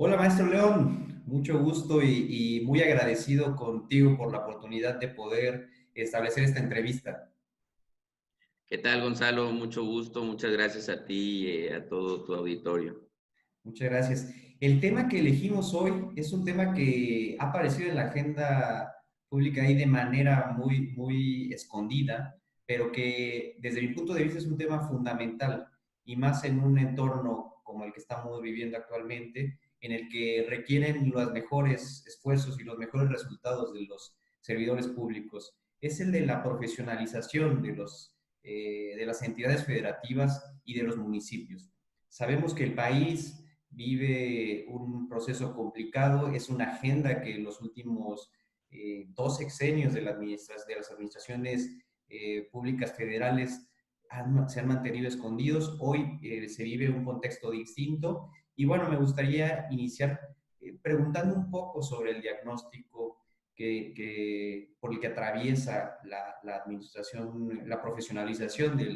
Hola, maestro León, mucho gusto y muy agradecido contigo por la oportunidad de poder establecer esta entrevista. ¿Qué tal, Gonzalo? Mucho gusto, muchas gracias a ti y a todo tu auditorio. Muchas gracias. El tema que elegimos hoy es un tema que ha aparecido en la agenda pública ahí de manera muy escondida, pero que desde mi punto de vista es un tema fundamental y más en un entorno como el que estamos viviendo actualmente, en el que requieren los mejores esfuerzos y los mejores resultados de los servidores públicos. Es el de la profesionalización de las entidades federativas y de los municipios. Sabemos que el país vive un proceso complicado, es una agenda que en los últimos dos sexenios de las administraciones públicas federales se han mantenido escondidos. Hoy se vive un contexto distinto y bueno, me gustaría iniciar preguntando un poco sobre el diagnóstico por el que atraviesa la administración, la profesionalización de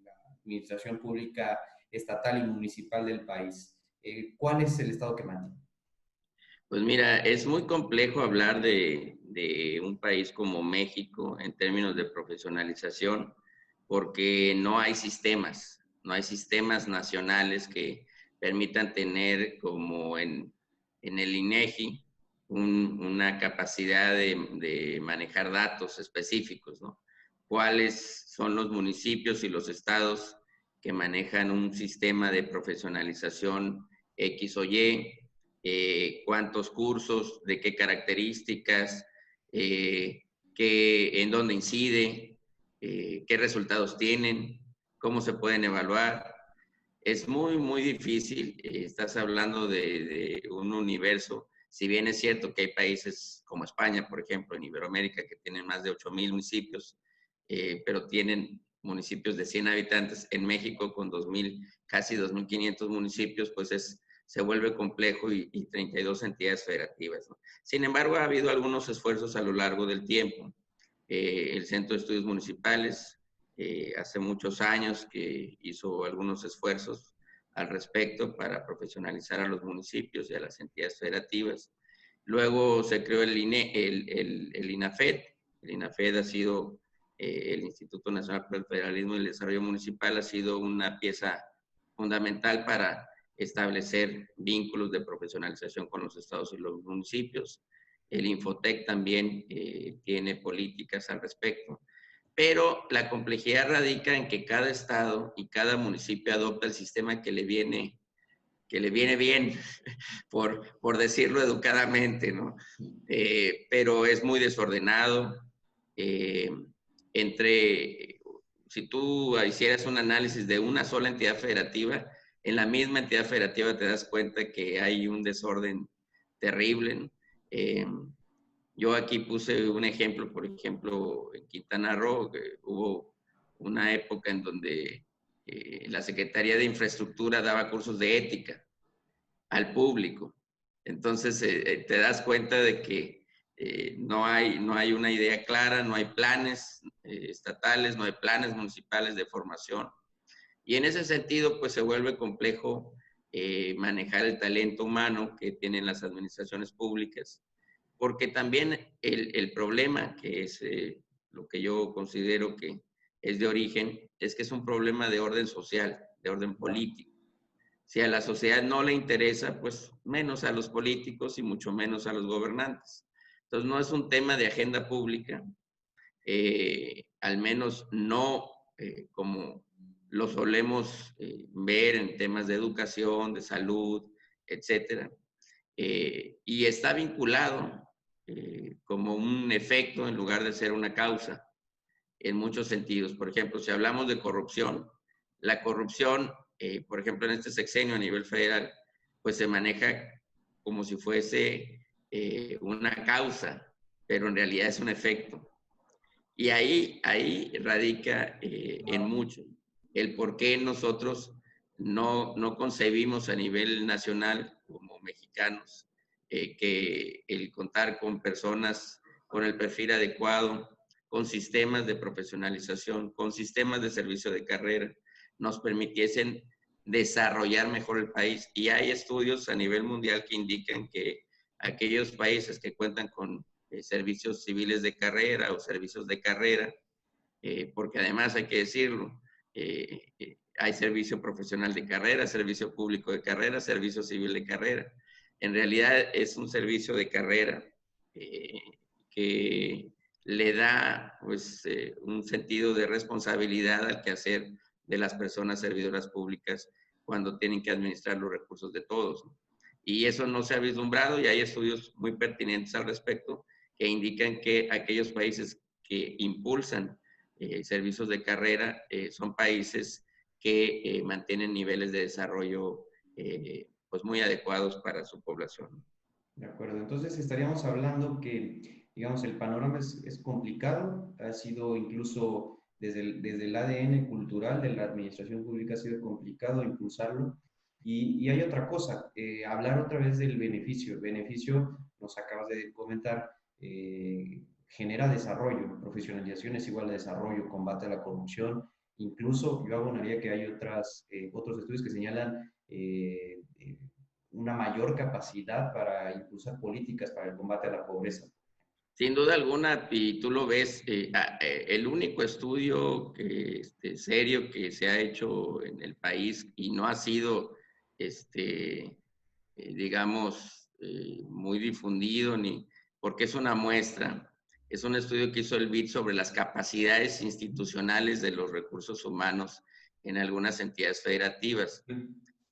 la administración pública estatal y municipal del país. ¿Cuál es el estado que mantiene? Pues mira, es muy complejo hablar de un país como México en términos de profesionalización porque no hay sistemas nacionales que permitan tener como en el INEGI una capacidad de manejar datos específicos, ¿no? ¿Cuáles son los municipios y los estados que manejan un sistema de profesionalización X o Y? Cuántos cursos, de qué características, en dónde incide, qué resultados tienen, cómo se pueden evaluar. Es muy difícil. Estás hablando de un universo. Si bien es cierto que hay países como España, por ejemplo, en Iberoamérica, que tienen más de 8,000 municipios, pero tienen municipios de 100 habitantes. En México, con 2,000, casi 2,500 municipios, pues se vuelve complejo y 32 entidades federativas, ¿no? Sin embargo, ha habido algunos esfuerzos a lo largo del tiempo. El Centro de Estudios Municipales, hace muchos años que hizo algunos esfuerzos al respecto para profesionalizar a los municipios y a las entidades federativas. Luego se creó el INAFED. El INAFED ha sido, el Instituto Nacional para el Federalismo y el Desarrollo Municipal, ha sido una pieza fundamental para establecer vínculos de profesionalización con los estados y los municipios. El Infotec también tiene políticas al respecto, pero la complejidad radica en que cada estado y cada municipio adopta el sistema que le viene bien, por decirlo educadamente, ¿no? Pero es muy desordenado. Eh, entre, si tú hicieras un análisis de una sola entidad federativa, en la misma entidad federativa te das cuenta que hay un desorden terrible, ¿no? Yo aquí puse un ejemplo, por ejemplo, en Quintana Roo, que hubo una época en donde la Secretaría de Infraestructura daba cursos de ética al público. Entonces te das cuenta de que no hay una idea clara, no hay planes estatales, no hay planes municipales de formación. Y en ese sentido, pues se vuelve complejo manejar el talento humano que tienen las administraciones públicas, porque también el problema, que es lo que yo considero que es de origen, es que es un problema de orden social, de orden político. Si a la sociedad no le interesa, pues menos a los políticos y mucho menos a los gobernantes. Entonces no es un tema de agenda pública, al menos no como lo solemos ver en temas de educación, de salud, etcétera. Y está vinculado como un efecto en lugar de ser una causa en muchos sentidos. Por ejemplo, si hablamos de corrupción, la corrupción, por ejemplo, en este sexenio a nivel federal, pues se maneja como si fuese una causa, pero en realidad es un efecto. Y ahí radica en mucho el por qué nosotros no concebimos a nivel nacional como mexicanos que el contar con personas con el perfil adecuado, con sistemas de profesionalización, con sistemas de servicio de carrera, nos permitiesen desarrollar mejor el país. Y hay estudios a nivel mundial que indican que aquellos países que cuentan con servicios civiles de carrera o servicios de carrera, porque además hay que decirlo, hay servicio profesional de carrera, servicio público de carrera, servicio civil de carrera. En realidad es un servicio de carrera eh, que le da pues, un sentido de responsabilidad al quehacer de las personas servidoras públicas cuando tienen que administrar los recursos de todos. Y eso no se ha vislumbrado y hay estudios muy pertinentes al respecto que indican que aquellos países que impulsan servicios de carrera son países que mantienen niveles de desarrollo pues muy adecuados para su población. De acuerdo, entonces estaríamos hablando que, digamos, el panorama es complicado, ha sido incluso desde el ADN cultural de la administración pública ha sido complicado impulsarlo. Y hay otra cosa, hablar otra vez del beneficio. El beneficio, nos acabas de comentar, genera desarrollo, profesionalización es igual a desarrollo, combate a la corrupción. Incluso yo abonaría que hay otros estudios que señalan una mayor capacidad para impulsar políticas para el combate a la pobreza. Sin duda alguna, y tú lo ves, el único estudio serio que se ha hecho en el país y no ha sido, digamos, muy difundido, ni porque es una muestra, es un estudio que hizo el BID sobre las capacidades institucionales de los recursos humanos en algunas entidades federativas.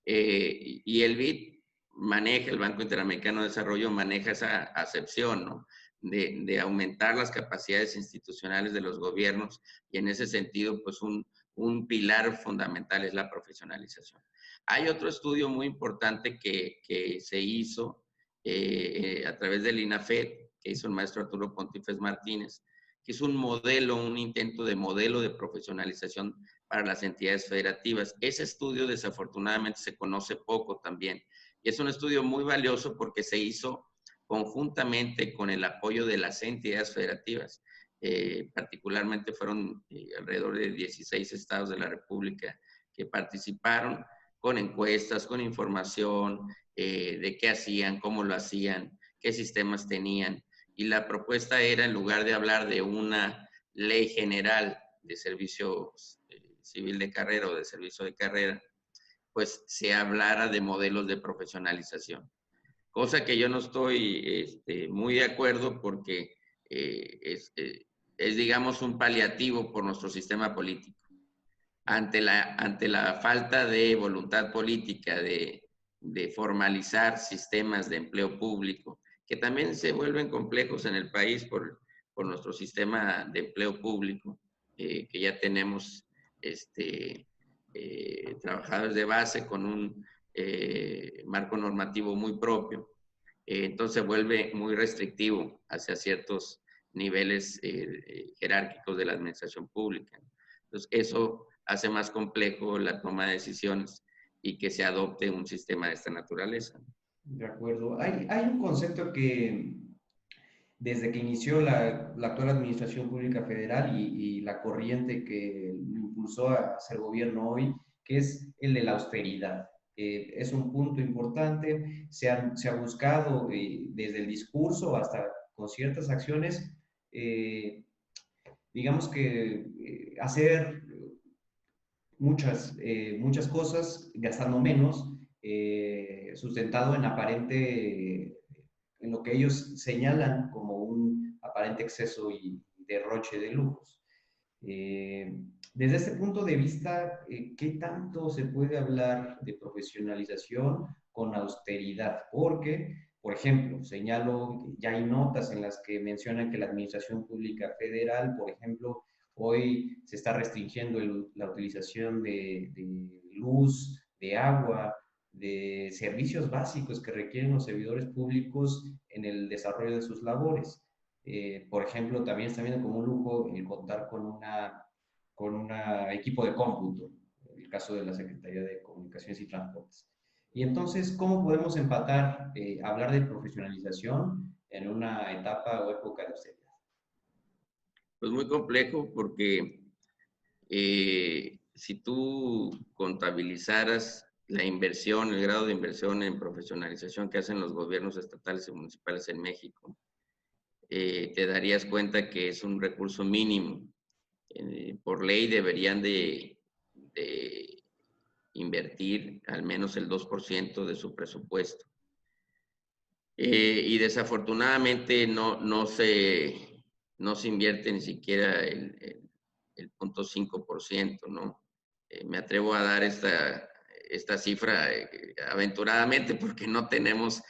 Y el BID maneja, el Banco Interamericano de Desarrollo maneja esa acepción, ¿no? De aumentar las capacidades institucionales de los gobiernos y en ese sentido, pues un pilar fundamental es la profesionalización. Hay otro estudio muy importante que se hizo a través del INAFED, que hizo el maestro Arturo Pontífez Martínez, que es un modelo, un intento de modelo de profesionalización para las entidades federativas. Ese estudio desafortunadamente se conoce poco también. Y es un estudio muy valioso porque se hizo conjuntamente con el apoyo de las entidades federativas. Particularmente fueron alrededor de 16 estados de la República que participaron con encuestas, con información de qué hacían, cómo lo hacían, qué sistemas tenían. Y la propuesta era, en lugar de hablar de una ley general de servicio civil de carrera o de servicio de carrera, pues se hablara de modelos de profesionalización. Cosa que yo no estoy muy de acuerdo porque es, digamos, un paliativo por nuestro sistema político. Ante la falta de voluntad política de formalizar sistemas de empleo público, que también se vuelven complejos en el país por nuestro sistema de empleo público, que ya tenemos trabajadores de base con un marco normativo muy propio. Entonces vuelve muy restrictivo hacia ciertos niveles jerárquicos de la administración pública. Entonces eso hace más complejo la toma de decisiones y que se adopte un sistema de esta naturaleza. De acuerdo. Hay un concepto que desde que inició la actual Administración Pública Federal y la corriente que lo impulsó a ser gobierno hoy, que es el de la austeridad. Es un punto importante, se ha buscado desde el discurso hasta con ciertas acciones, digamos que hacer muchas cosas gastando menos, sustentado en en lo que ellos señalan como un aparente exceso y derroche de lujos. Desde este punto de vista, ¿qué tanto se puede hablar de profesionalización con austeridad? Porque, por ejemplo, señalo, ya hay notas en las que mencionan que la Administración Pública Federal, por ejemplo, hoy se está restringiendo la utilización de luz, de agua, de servicios básicos que requieren los servidores públicos en el desarrollo de sus labores. Por ejemplo, también está viendo como un lujo el contar con un equipo de cómputo, en el caso de la Secretaría de Comunicaciones y Transportes. Y entonces, ¿cómo podemos empatar, hablar de profesionalización en una etapa o época de austeridad? Pues muy complejo porque si tú contabilizaras la inversión, el grado de inversión en profesionalización que hacen los gobiernos estatales y municipales en México, te darías cuenta que es un recurso mínimo. Por ley deberían de invertir al menos el 2% de su presupuesto. Y desafortunadamente no se invierte ni siquiera el 0.5%, ¿no? Me atrevo a dar esta cifra aventuradamente porque no tenemos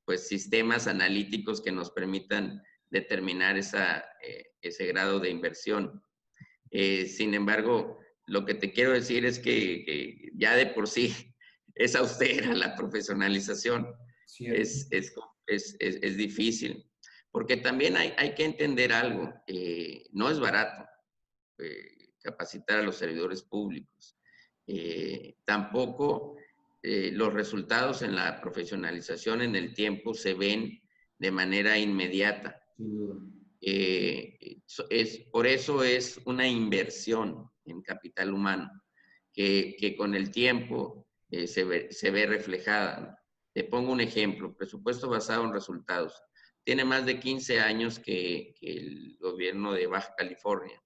pues sistemas analíticos que nos permitan determinar ese grado de inversión. Sin embargo, lo que te quiero decir es que ya de por sí es austera la profesionalización, Cierto. es difícil, porque también hay que entender algo, no es barato capacitar a los servidores públicos. Tampoco los resultados en la profesionalización en el tiempo se ven de manera inmediata. Sin duda. Por eso es una inversión en capital humano, que con el tiempo se ve reflejada. Te pongo un ejemplo, presupuesto basado en resultados. Tiene más de 15 años que el gobierno de Baja California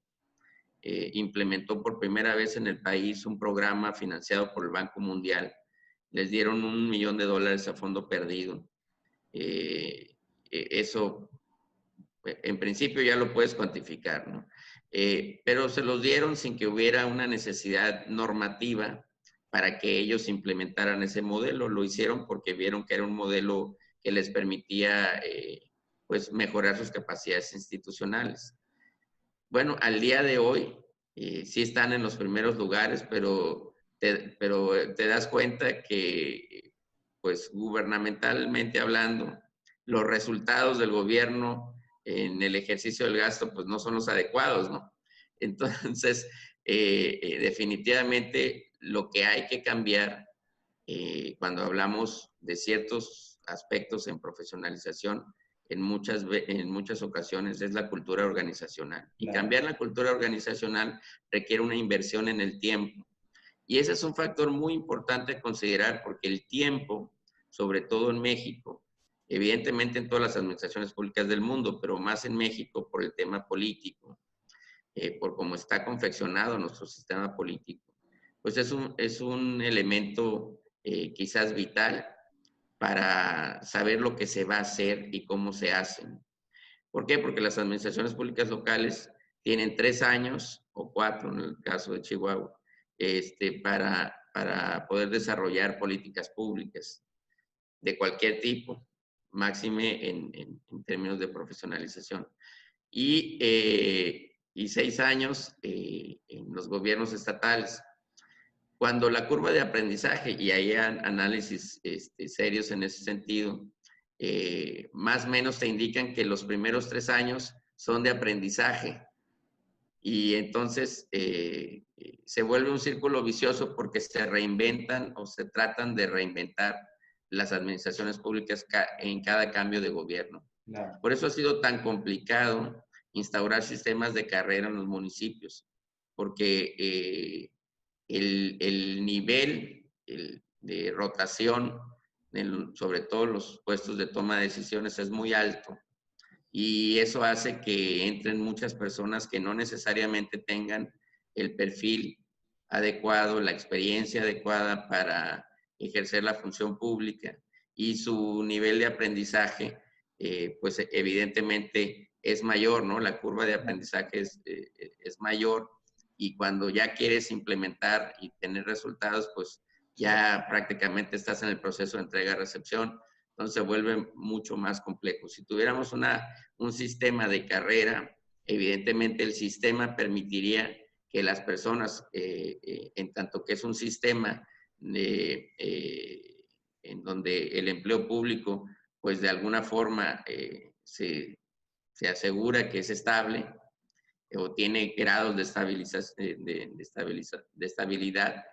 implementó por primera vez en el país un programa financiado por el Banco Mundial. Les dieron $1 millón a fondo perdido. Eso en principio ya lo puedes cuantificar, ¿no? Pero se los dieron sin que hubiera una necesidad normativa para que ellos implementaran ese modelo. Lo hicieron porque vieron que era un modelo que les permitía pues mejorar sus capacidades institucionales. Bueno, al día de hoy sí están en los primeros lugares, pero te das cuenta que pues gubernamentalmente hablando, los resultados del gobierno en el ejercicio del gasto, pues no son los adecuados, ¿no? Entonces, definitivamente lo que hay que cambiar cuando hablamos de ciertos aspectos en profesionalización, en muchas ocasiones es la cultura organizacional. Y Claro. cambiar la cultura organizacional requiere una inversión en el tiempo. Y ese es un factor muy importante a considerar porque el tiempo, sobre todo en México, evidentemente en todas las administraciones públicas del mundo, pero más en México por el tema político, por cómo está confeccionado nuestro sistema político, pues es un elemento quizás vital para saber lo que se va a hacer y cómo se hacen. ¿Por qué? Porque las administraciones públicas locales tienen 3 años o 4 en el caso de Chihuahua para poder desarrollar políticas públicas de cualquier tipo, máxime en términos de profesionalización. Y 6 años en los gobiernos estatales. Cuando la curva de aprendizaje, y hay análisis serios en ese sentido, más o menos te indican que los primeros 3 años son de aprendizaje. Y entonces se vuelve un círculo vicioso porque se reinventan o se tratan de reinventar las administraciones públicas en cada cambio de gobierno. Claro. Por eso ha sido tan complicado instaurar sistemas de carrera en los municipios, porque el nivel de rotación, sobre todo los puestos de toma de decisiones, es muy alto. Y eso hace que entren muchas personas que no necesariamente tengan el perfil adecuado, la experiencia adecuada para ejercer la función pública y su nivel de aprendizaje, pues evidentemente es mayor, ¿no? La curva de aprendizaje es mayor y cuando ya quieres implementar y tener resultados, pues ya prácticamente estás en el proceso de entrega-recepción, entonces se vuelve mucho más complejo. Si tuviéramos un sistema de carrera, evidentemente el sistema permitiría que las personas, en tanto que es un sistema en donde el empleo público, pues de alguna forma se asegura que es estable o tiene grados de estabilidad,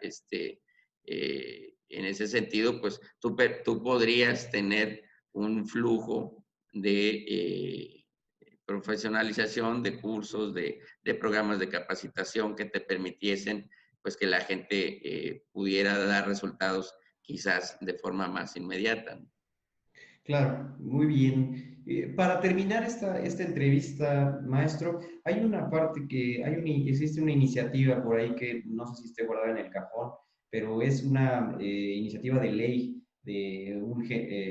en ese sentido, pues tú podrías tener un flujo de profesionalización, de cursos, de programas de capacitación que te permitiesen pues que la gente pudiera dar resultados quizás de forma más inmediata. Claro, muy bien. Para terminar esta entrevista, maestro, hay una parte existe una iniciativa por ahí que no sé si esté guardada en el cajón, pero es una iniciativa de ley de un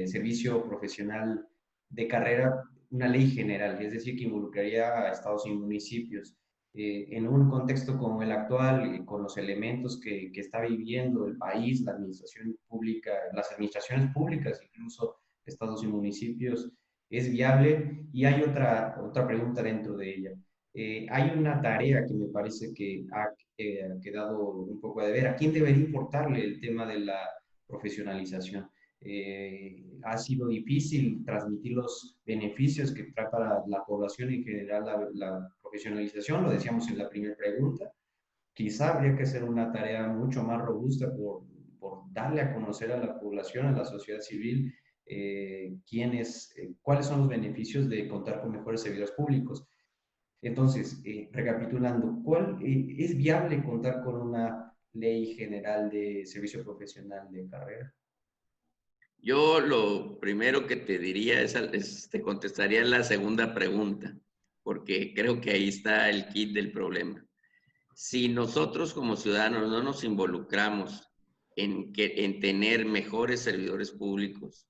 servicio profesional de carrera, una ley general, es decir, que involucraría a estados y municipios. En un contexto como el actual, con los elementos que está viviendo el país, la administración pública, las administraciones públicas incluso, estados y municipios, es viable. Y hay otra pregunta dentro de ella. Hay una tarea que me parece que ha quedado un poco a deber. ¿A quién debería importarle el tema de la profesionalización? Ha sido difícil transmitir los beneficios que trae para la población en general la profesionalización, lo decíamos en la primera pregunta. Quizá habría que hacer una tarea mucho más robusta por darle a conocer a la población, a la sociedad civil, cuáles son los beneficios de contar con mejores servidores públicos. Entonces, recapitulando, ¿es viable contar con una ley general de servicio profesional de carrera? Yo lo primero que te diría te contestaría la segunda pregunta, porque creo que ahí está el kit del problema. Si nosotros como ciudadanos no nos involucramos en tener mejores servidores públicos,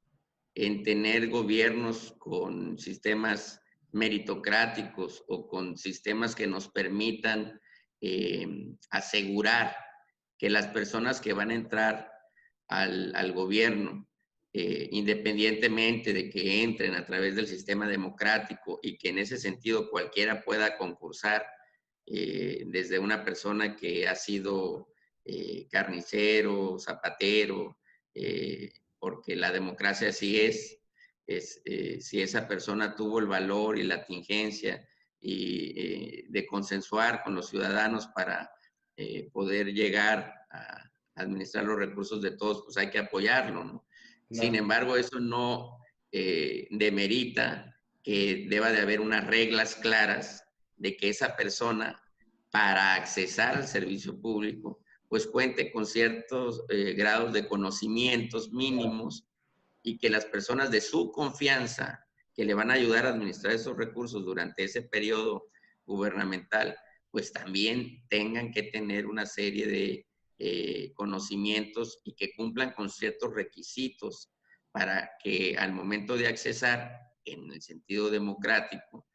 en tener gobiernos con sistemas meritocráticos o con sistemas que nos permitan asegurar que las personas que van a entrar al gobierno, independientemente de que entren a través del sistema democrático y que en ese sentido cualquiera pueda concursar, desde una persona que ha sido carnicero, zapatero, porque la democracia así es si esa persona tuvo el valor y la tingencia de consensuar con los ciudadanos para poder llegar a administrar los recursos de todos, pues hay que apoyarlo, ¿no? Sin Claro. embargo, eso no demerita que deba de haber unas reglas claras de que esa persona, para accesar al servicio público, pues cuente con ciertos grados de conocimientos mínimos y que las personas de su confianza que le van a ayudar a administrar esos recursos durante ese periodo gubernamental, pues también tengan que tener una serie de conocimientos y que cumplan con ciertos requisitos para que al momento de accesar en el sentido democrático,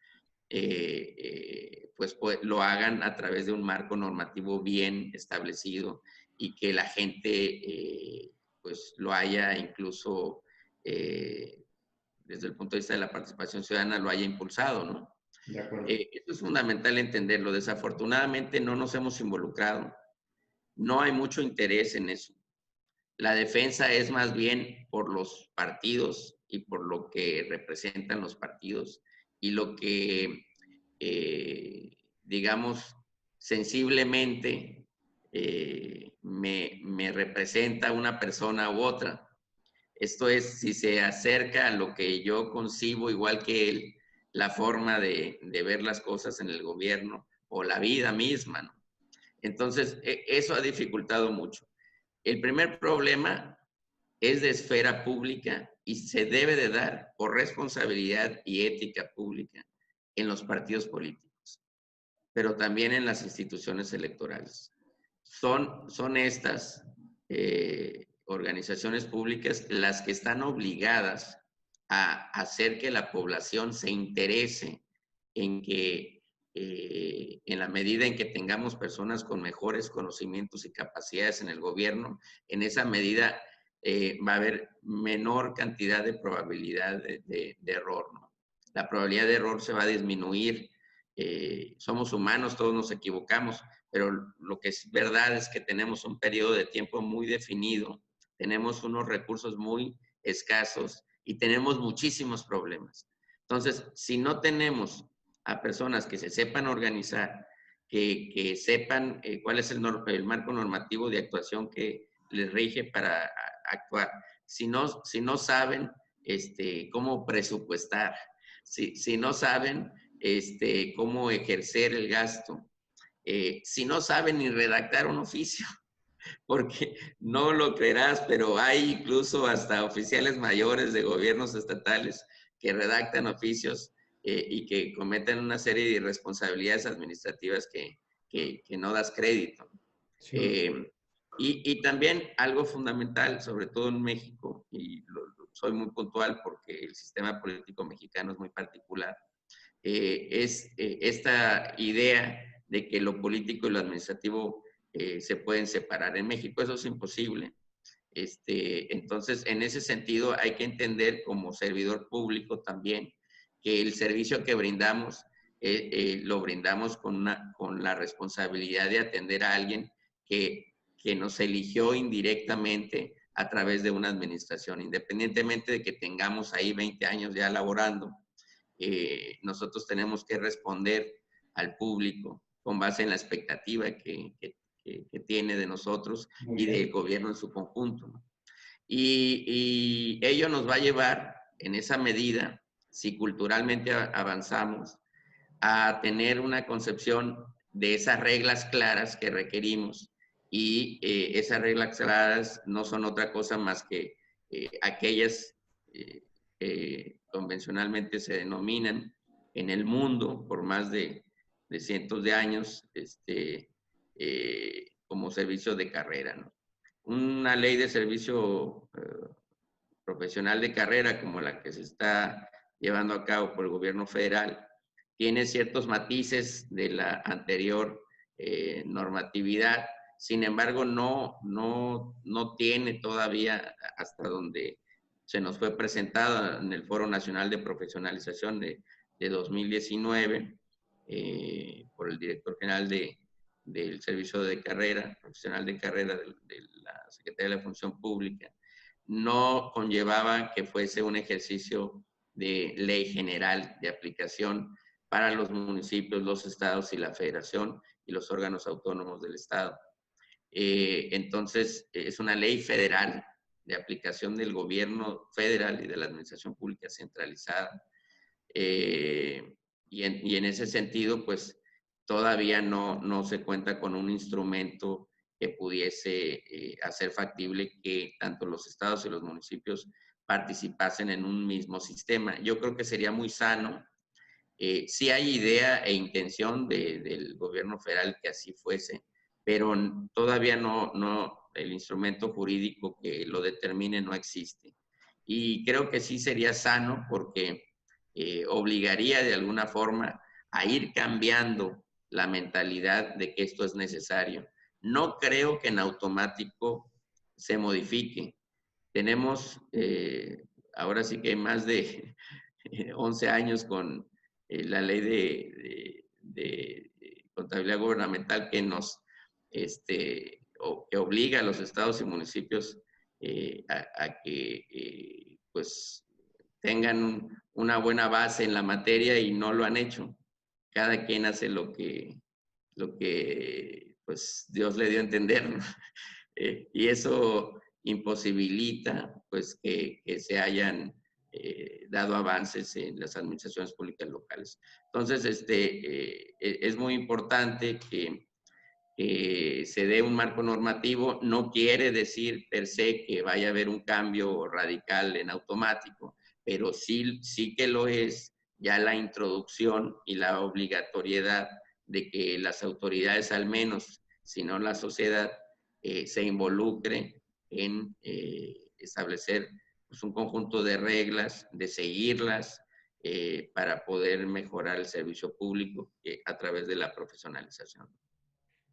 pues lo hagan a través de un marco normativo bien establecido y que la gente pues lo haya incluso desde el punto de vista de la participación ciudadana lo haya impulsado, ¿no? De acuerdo. Eso es fundamental entenderlo. Desafortunadamente no nos hemos involucrado. No hay mucho interés en eso. La defensa es más bien por los partidos y por lo que representan los partidos y lo que, digamos, sensiblemente me representa una persona u otra. Esto es, si se acerca a lo que yo concibo, igual que él, la forma de ver las cosas en el gobierno o la vida misma, ¿no? Entonces, eso ha dificultado mucho. El primer problema es de esfera pública y se debe de dar por responsabilidad y ética pública en los partidos políticos, pero también en las instituciones electorales. Son estas organizaciones públicas las que están obligadas a hacer que la población se interese en que en la medida en que tengamos personas con mejores conocimientos y capacidades en el gobierno, en esa medida va a haber menor cantidad de probabilidad de error, ¿no? La probabilidad de error se va a disminuir. Somos humanos, todos nos equivocamos, pero lo que es verdad es que tenemos un periodo de tiempo muy definido, tenemos unos recursos muy escasos y tenemos muchísimos problemas. Entonces, si no tenemos a personas que se sepan organizar, que sepan cuál es el marco normativo de actuación que les rige para actuar, si no saben cómo presupuestar, si no saben cómo ejercer el gasto, si no saben ni redactar un oficio, porque no lo creerás, pero hay incluso hasta oficiales mayores de gobiernos estatales que redactan oficios y que cometen una serie de irresponsabilidades administrativas que no das crédito. Sí. Y también algo fundamental, sobre todo en México, y soy muy puntual porque el sistema político mexicano es muy particular, es esta idea de que lo político y lo administrativo se pueden separar. En México eso es imposible. Entonces, en ese sentido, hay que entender como servidor público también que el servicio que brindamos lo brindamos con la responsabilidad de atender a alguien que nos eligió indirectamente a través de una administración, independientemente de que tengamos ahí 20 años ya laborando. Nosotros tenemos que responder al público con base en la expectativa que tiene de nosotros Muy y bien. del gobierno en su conjunto, ¿no? Y ello nos va a llevar, en esa medida, si culturalmente avanzamos, a tener una concepción de esas reglas claras que requerimos. Y esas reglas claras no son otra cosa más que aquellas que convencionalmente se denominan en el mundo por más de cientos de años como servicio de carrera, ¿no? Una ley de servicio profesional de carrera como la que se está llevando a cabo por el gobierno federal tiene ciertos matices de la anterior normatividad. Sin embargo, no tiene todavía, hasta donde se nos fue presentada en el Foro Nacional de Profesionalización de 2019 por el director general del Servicio de Carrera, profesional de carrera de la Secretaría de la Función Pública, no conllevaba que fuese un ejercicio de ley general de aplicación para los municipios, los estados y la federación y los órganos autónomos del estado. Entonces, es una ley federal de aplicación del gobierno federal y de la administración pública centralizada. Y en ese sentido, pues todavía no se cuenta con un instrumento que pudiese hacer factible que tanto los estados y los municipios participasen en un mismo sistema. Yo creo que sería muy sano. Sí hay idea e intención del gobierno federal que así fuese, pero todavía el instrumento jurídico que lo determine no existe. Y creo que sí sería sano porque obligaría de alguna forma a ir cambiando la mentalidad de que esto es necesario. No creo que en automático se modifique. Tenemos ahora sí que más de 11 años con la ley de contabilidad gubernamental que que obliga a los estados y municipios a que pues tengan una buena base en la materia y no lo han hecho. Cada quien hace lo que pues Dios le dio a entender, ¿no? Y eso imposibilita pues que se hayan dado avances en las administraciones públicas locales. Entonces, es muy importante que se dé un marco normativo. No quiere decir per se que vaya a haber un cambio radical en automático, pero sí que lo es ya la introducción y la obligatoriedad de que las autoridades, al menos, si no la sociedad, se involucre en establecer pues, un conjunto de reglas, de seguirlas, para poder mejorar el servicio público a través de la profesionalización.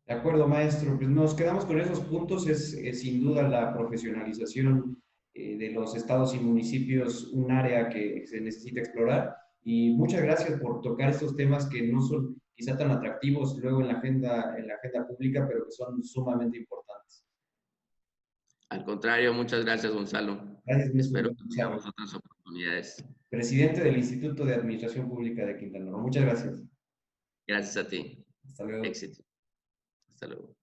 De acuerdo, maestro. Pues nos quedamos con esos puntos. Es sin duda la profesionalización de los estados y municipios un área que se necesita explorar. Y muchas gracias por tocar estos temas que no son quizá tan atractivos luego en la agenda pública, pero que son sumamente importantes. Al contrario, muchas gracias, Gonzalo. Gracias, Espero maestro que Gonzalo, tengamos otras oportunidades. presidente del Instituto de Administración Pública de Quintana Roo. Muchas gracias. Gracias a ti. Hasta luego. Éxito. Hasta luego.